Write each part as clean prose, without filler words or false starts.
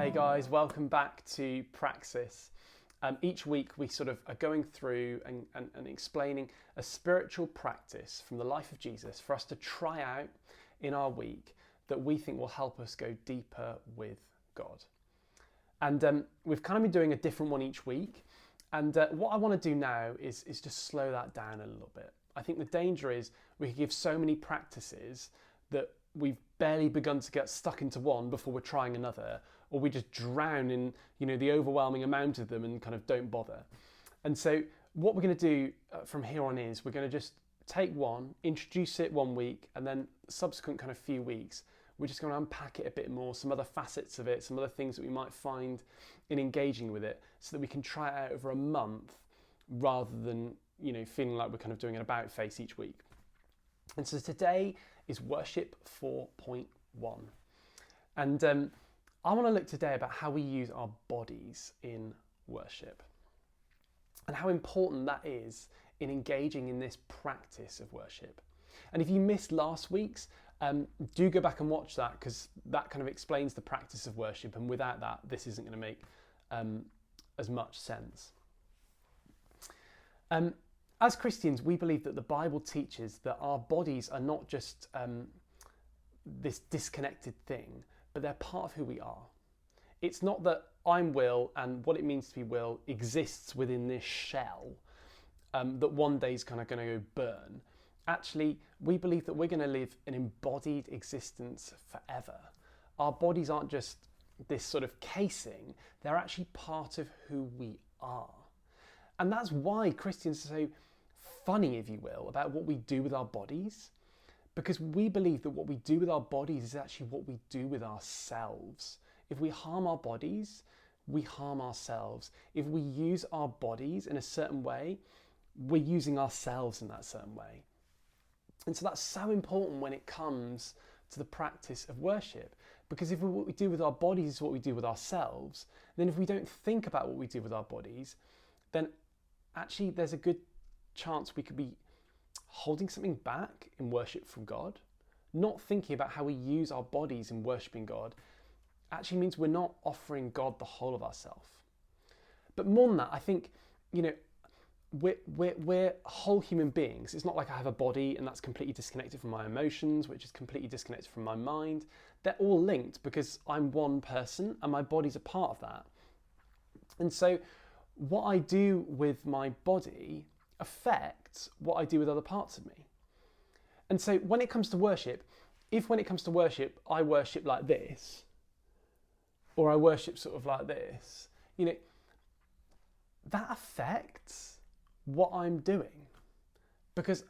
Hey guys, welcome back to Praxis. Each week we sort of are going through and explaining a spiritual practice from the life of Jesus for us to try out in our week that we think will help us go deeper with God. And we've kind of been doing a different one each week. And what I want to do now is just slow that down a little bit. I think the danger is we can give so many practices that we've barely begun to get stuck into one before we're trying another, or we just drown in the overwhelming amount of them and kind of don't bother. And so what we're going to do from here on is we're going to just take one, introduce it one week, and then subsequent kind of few weeks we're just going to unpack it a bit more, some other facets of it, some other things that we might find in engaging with it, so that we can try it out over a month rather than feeling like we're kind of doing an about face each week. And so today is worship 4.1. And I want to look today about how we use our bodies in worship and how important that is in engaging in this practice of worship. And if you missed last week's, do go back and watch that, because that kind of explains the practice of worship, and without that this isn't going to make as much sense. As Christians, we believe that the Bible teaches that our bodies are not just this disconnected thing, but they're part of who we are. It's not that I'm Will and what it means to be Will exists within this shell that one day is kind of going to go burn. Actually, we believe that we're going to live an embodied existence forever. Our bodies aren't just this sort of casing, they're actually part of who we are. And that's why Christians are so funny, if you will, about what we do with our bodies, because we believe that what we do with our bodies is actually what we do with ourselves. If we harm our bodies, we harm ourselves. If we use our bodies in a certain way, we're using ourselves in that certain way. And so that's so important when it comes to the practice of worship, because if what we do with our bodies is what we do with ourselves, then if we don't think about what we do with our bodies, then actually there's a good chance we could be holding something back in worship from God. Not thinking about how we use our bodies in worshipping God actually means we're not offering God the whole of ourselves. But more than that, I think, we're whole human beings. It's not like I have a body and that's completely disconnected from my emotions, which is completely disconnected from my mind. They're all linked because I'm one person and my body's a part of that. And so what I do with my body affects what I do with other parts of me. And so when it comes to worship, I worship like this, or I worship sort of like this, that affects what I'm doing, because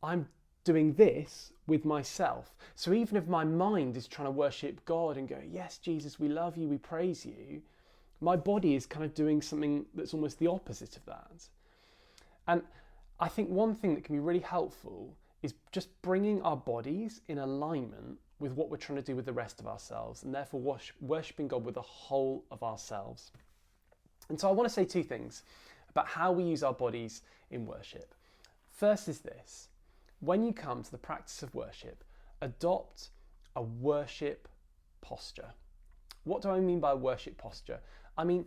I'm doing this with myself. So even if my mind is trying to worship God and go, yes, Jesus, we love you, we praise you, my body is kind of doing something that's almost the opposite of that. And I think one thing that can be really helpful is just bringing our bodies in alignment with what we're trying to do with the rest of ourselves, and therefore worshipping God with the whole of ourselves. And so I want to say two things about how we use our bodies in worship. First is this: when you come to the practice of worship, adopt a worship posture. What do I mean by worship posture? I mean,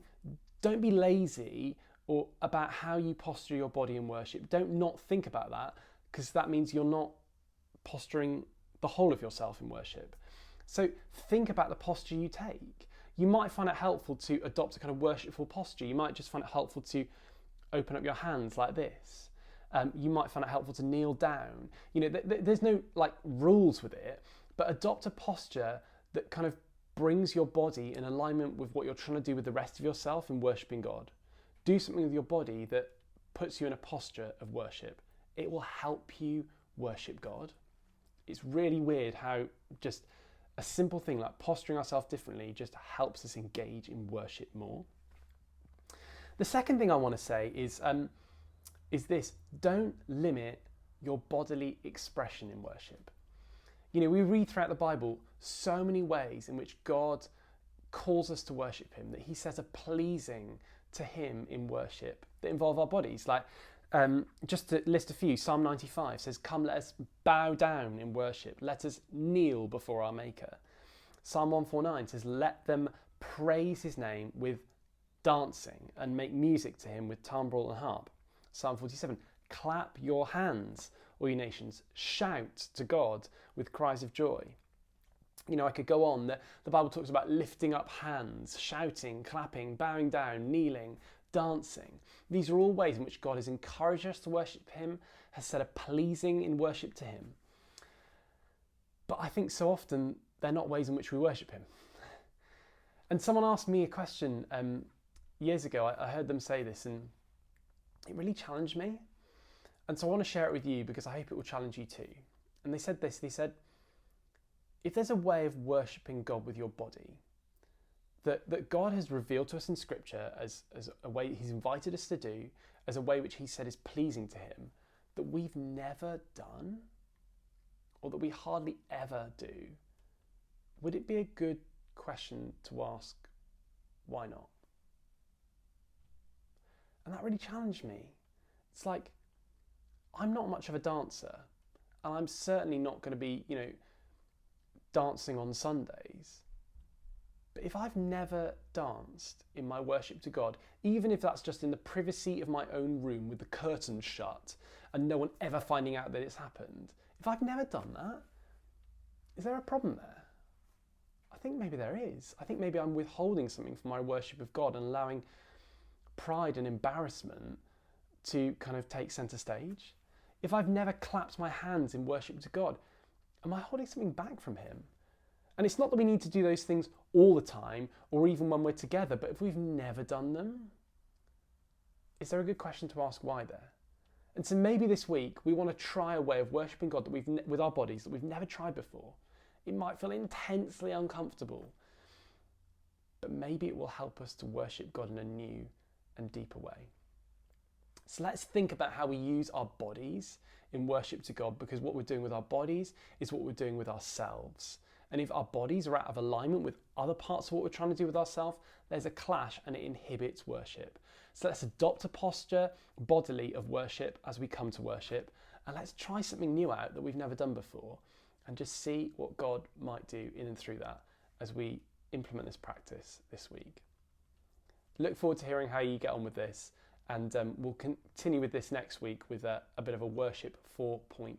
don't be lazy or about how you posture your body in worship. Don't not think about that, because that means you're not posturing the whole of yourself in worship. So think about the posture you take. You might find it helpful to adopt a kind of worshipful posture. You might just find it helpful to open up your hands like this. You might find it helpful to kneel down. There's no rules with it, but adopt a posture that kind of brings your body in alignment with what you're trying to do with the rest of yourself in worshipping God. Do something with your body that puts you in a posture of worship. It will help you worship God. It's really weird how just a simple thing like posturing ourselves differently just helps us engage in worship more. The second thing I want to say is this: don't limit your bodily expression in worship. We read throughout the Bible so many ways in which God calls us to worship him, that he says are pleasing to him in worship that involve our bodies. Just to list a few, Psalm 95 says, "Come, let us bow down in worship. Let us kneel before our Maker." Psalm 149 says, "Let them praise his name with dancing and make music to him with timbrel and harp. Psalm 47, clap your hands, all you nations, shout to God with cries of joy. You know, I could go on. The Bible talks about lifting up hands, shouting, clapping, bowing down, kneeling, dancing. These are all ways in which God has encouraged us to worship him, has said a pleasing in worship to him. But I think so often they're not ways in which we worship him. And someone asked me a question years ago. I heard them say this and it really challenged me. And so I want to share it with you because I hope it will challenge you too. And they said this, they said, if there's a way of worshipping God with your body that God has revealed to us in Scripture as a way he's invited us to do, as a way which he said is pleasing to him, that we've never done, or that we hardly ever do, would it be a good question to ask, why not? And that really challenged me. It's like, I'm not much of a dancer, and I'm certainly not going to be, dancing on Sundays. But if I've never danced in my worship to God, even if that's just in the privacy of my own room with the curtains shut and no one ever finding out that it's happened, if I've never done that, is there a problem there? I think maybe there is. I think maybe I'm withholding something from my worship of God and allowing pride and embarrassment to kind of take centre stage. If I've never clapped my hands in worship to God, am I holding something back from him? And it's not that we need to do those things all the time or even when we're together, but if we've never done them, is there a good question to ask why there? And so maybe this week we want to try a way of worshipping God that with our bodies that we've never tried before. It might feel intensely uncomfortable, but maybe it will help us to worship God in a new and deeper way. So let's think about how we use our bodies in worship to God, because what we're doing with our bodies is what we're doing with ourselves. And if our bodies are out of alignment with other parts of what we're trying to do with ourselves, there's a clash and it inhibits worship. So let's adopt a posture bodily of worship as we come to worship, and let's try something new out that we've never done before and just see what God might do in and through that as we implement this practice this week. Look forward to hearing how you get on with this, and we'll continue with this next week with a bit of a worship 4.2.